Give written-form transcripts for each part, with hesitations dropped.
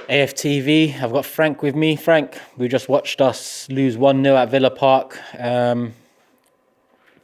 AFTV, I've got Frank with me. Frank, we just watched us lose 1-0 at Villa Park.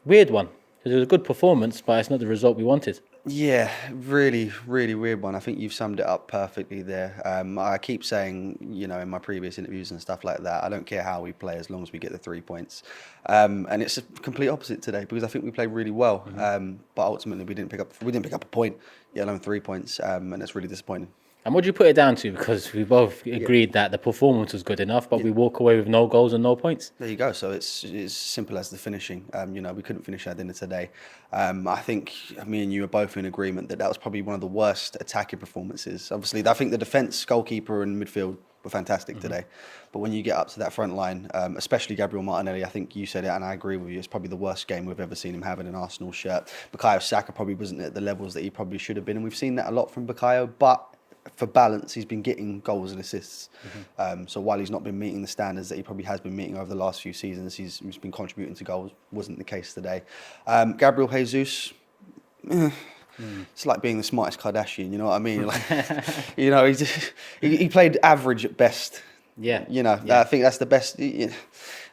Weird one, because it was a good performance, but it's not the result we wanted. Yeah, really, really weird one. I think you've summed it up perfectly there. I keep saying, in my previous interviews and stuff like that, I don't care how we play as long as we get the 3 points. And it's a complete opposite today because I think we played really well. But ultimately, we didn't pick up a point, let alone 3 points, and it's really disappointing. And what do you put it down to? Because we both agreed that the performance was good enough, but we walk away with no goals and no points. There you go. So it's simple as the finishing. We couldn't finish our dinner today. I think me and you are both in agreement that was probably one of the worst attacking performances. Obviously, I think the defence, goalkeeper and midfield were fantastic today. But when you get up to that front line, especially Gabriel Martinelli, I think you said it and I agree with you, it's probably the worst game we've ever seen him have in an Arsenal shirt. Bukayo Saka probably wasn't at the levels that he probably should have been. And we've seen that a lot from Bukayo, but for balance, he's been getting goals and assists. So while he's not been meeting the standards that he probably has been meeting over the last few seasons, he's been contributing to goals. Wasn't the case today. Gabriel Jesus, it's like being the smartest Kardashian. You know what I mean? Like, he played average at best. Yeah. I think that's the best.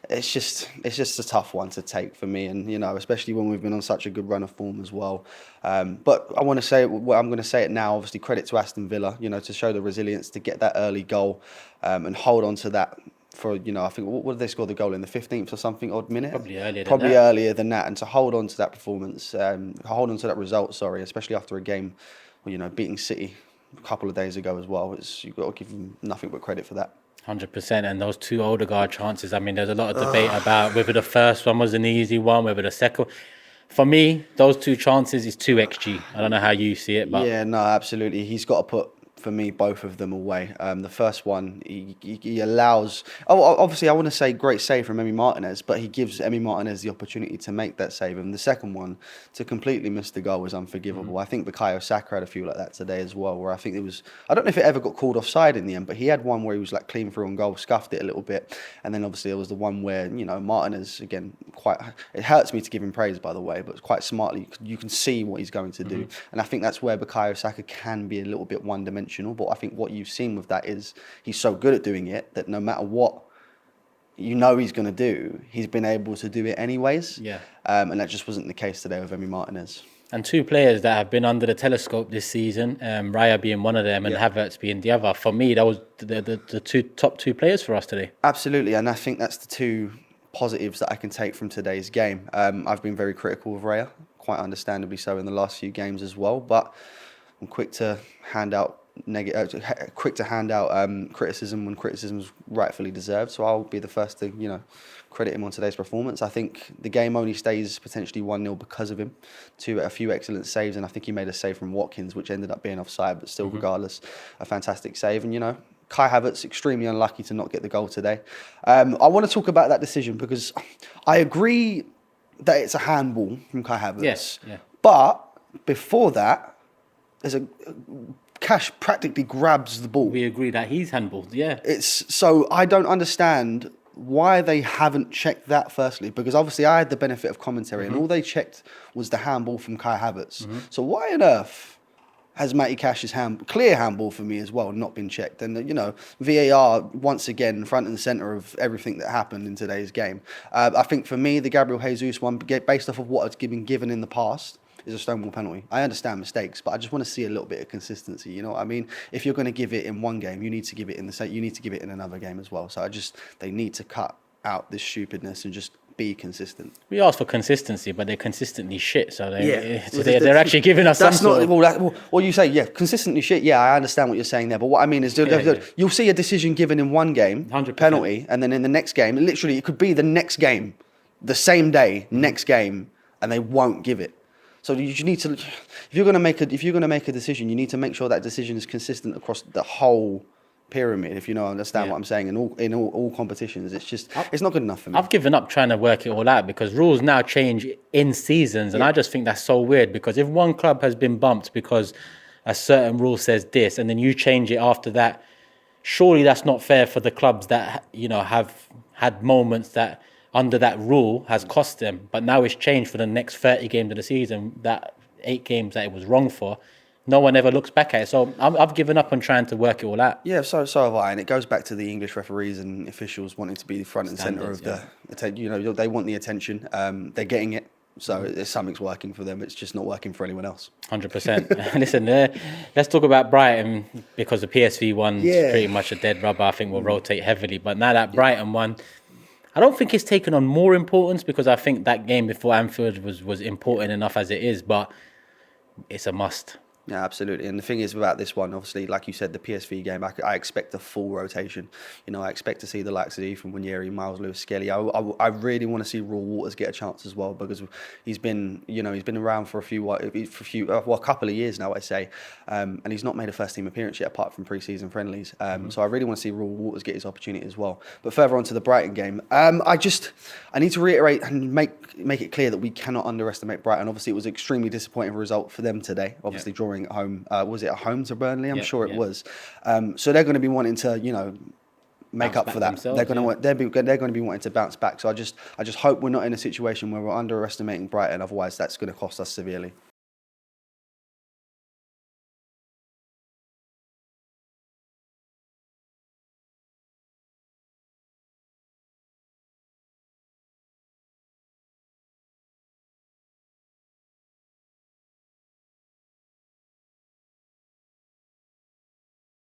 It's just a tough one to take for me, and especially when we've been on such a good run of form as well. But I want to say I'm going to say it now. Obviously, credit to Aston Villa, to show the resilience to get that early goal and hold on to that for I think what did they score the goal in the 15th or something odd minute? Probably earlier than that, and to hold on to that performance, hold on to that result. Sorry, especially after a game, beating City a couple of days ago as well. You've got to give them nothing but credit for that. 100%, and those two Odegaard chances. I mean, there's a lot of debate about whether the first one was an easy one, whether the second. For me, those two chances is 2xG. I don't know how you see it, but yeah, no, absolutely. He's got to put, for me, both of them away. The first one, he allows. Obviously, I want to say great save from Emi Martinez, but he gives Emi Martinez the opportunity to make that save. And the second one, to completely miss the goal was unforgivable. I think Bukayo Saka had a few like that today as well, where I think it was. I don't know if it ever got called offside in the end, but he had one where he was like clean through on goal, scuffed it a little bit, and then obviously there was the one where Martinez again quite. It hurts me to give him praise, by the way, but quite smartly you can see what he's going to do, and I think that's where Bukayo Saka can be a little bit one-dimensional. But I think what you've seen with that is he's so good at doing it that no matter what he's going to do, he's been able to do it anyways. Yeah. And that just wasn't the case today with Emi Martinez. And two players that have been under the telescope this season, Raya being one of them and Havertz being the other. For me, that was the top two players for us today. Absolutely, and I think that's the two positives that I can take from today's game. I've been very critical of Raya, quite understandably so in the last few games as well, but I'm quick to hand out criticism when criticism is rightfully deserved. So I'll be the first to credit him on today's performance. I think the game only stays potentially 1-0 because of him. A few excellent saves, and I think he made a save from Watkins, which ended up being offside, but still, regardless, a fantastic save. And Kai Havertz extremely unlucky to not get the goal today. I want to talk about that decision because I agree that it's a handball from Kai Havertz. Yes. Yeah. But before that, Cash practically grabs the ball. We agree that he's handballed, yeah. So I don't understand why they haven't checked that firstly, because obviously I had the benefit of commentary and all they checked was the handball from Kai Havertz. So why on earth has Matty Cash's clear handball for me as well not been checked? And VAR once again front and centre of everything that happened in today's game. I think for me the Gabriel Jesus one, based off of what has been given in the past, is a stonewall penalty. I understand mistakes, but I just want to see a little bit of consistency. You know what I mean? If you're going to give it in one game, you need to give it in another game as well. So they need to cut out this stupidness and just be consistent. We asked for consistency, but they're consistently shit. So they're actually giving us some sort of... Well, you say, consistently shit. Yeah, I understand what you're saying there. But what I mean is, you'll see a decision given in one game, 100%. Penalty, and then in the next game, literally, it could be the next game, the same day, next game, and they won't give it. So you need to, if you're going to make a decision, you need to make sure that decision is consistent across the whole pyramid. If you understand what I'm saying, in all competitions, it's not good enough for me. I've given up trying to work it all out because rules now change in seasons, and I just think that's so weird. Because if one club has been bumped because a certain rule says this, and then you change it after that, surely that's not fair for the clubs that have had moments that, under that rule, has cost them. But now it's changed for the next 30 games of the season, that 8 games that it was wrong for. no one ever looks back at it. So I've given up on trying to work it all out. Yeah, so have I, and it goes back to the English referees and officials wanting to be the front and centre of they want the attention. They're getting it, so something's working for them. It's just not working for anyone else. 100%. Listen, let's talk about Brighton, because the PSV one's pretty much a dead rubber. I think we'll rotate heavily, but now that Brighton one, I don't think it's taken on more importance, because I think that game before Anfield was important enough as it is, but it's a must. Yeah, absolutely. And the thing is about this one, obviously, like you said, the PSV game, I expect a full rotation. You know, I expect to see the likes of Ethan Winieri, Miles Lewis-Skelly. I really want to see Raw Waters get a chance as well, because he's been around for a couple of years now, I say, and he's not made a first team appearance yet, apart from pre-season friendlies. So I really want to see Raw Waters get his opportunity as well. But further on to the Brighton game, I need to reiterate and make it clear that we cannot underestimate Brighton. Obviously, it was an extremely disappointing result for them today. Obviously, drawing at home. Was it at home to Burnley? I'm sure it was. So they're going to be wanting to, make up for that. They're going to be wanting to bounce back. So I just hope we're not in a situation where we're underestimating Brighton. Otherwise, that's going to cost us severely.